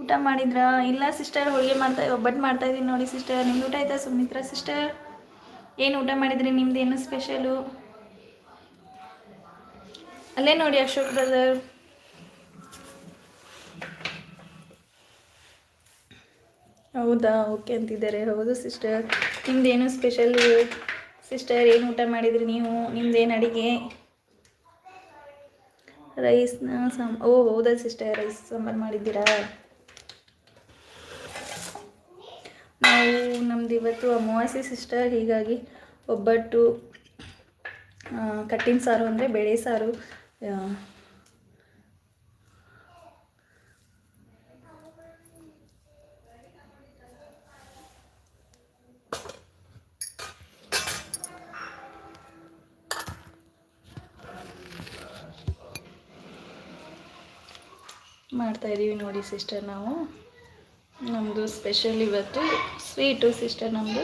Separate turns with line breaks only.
ಊಟ ಮಾಡಿದ್ರಾ? ಇಲ್ಲ ಸಿಸ್ಟರ್, ಹೋಳಿಗೆ ಒಬ್ಬಟ್ಟು ಮಾಡ್ತಾಯಿದ್ದೀನಿ ನೋಡಿ ಸಿಸ್ಟರ್. ನಿಮ್ದು ಊಟ ಆಯ್ತಾ ಸುಮಿತ್ರಾ ಸಿಸ್ಟರ್? ಏನು ಊಟ ಮಾಡಿದ್ರಿ? ನಿಮ್ದು ಏನು ಸ್ಪೆಷಲು? ಅಲ್ಲೇ ನೋಡಿ ಅಶೋಕ್ ಬ್ರದರ್. ಹೌದಾ, ಓಕೆ ಅಂತಿದ್ದಾರೆ. ಹೌದು ಸಿಸ್ಟರ್, ನಿಮ್ದೇನು ಸ್ಪೆಷಲ್ ಸಿಸ್ಟರ್? ಏನು ಊಟ ಮಾಡಿದ್ರಿ ನೀವು? ನಿಮ್ದೇನು ಅಡುಗೆ? ರೈಸ್ನ ಓ ಹೌದಾ ಸಿಸ್ಟರ್, ರೈಸ್ ಸಾಂಬಾರು ಮಾಡಿದ್ದೀರಾ? ನಮ್ದು ಇವತ್ತು ಅಮಾವಾಸ್ಯೆ ಸಿಸ್ಟರ್, ಹೀಗಾಗಿ ಒಬ್ಬಟ್ಟು, ಕಟ್ಟಿನ ಸಾರು ಅಂದರೆ ಬೇಳೆ ಸಾರು, ಮಾಡ್ತಾಯಿದ್ದೀವಿ ನೋಡಿ ಸಿಸ್ಟರ್. ನಮ್ಮದು ಸ್ಪೆಷಲ್ ಇವತ್ತು ಸ್ವೀಟು ಸಿಸ್ಟರ್. ನಮ್ಮದು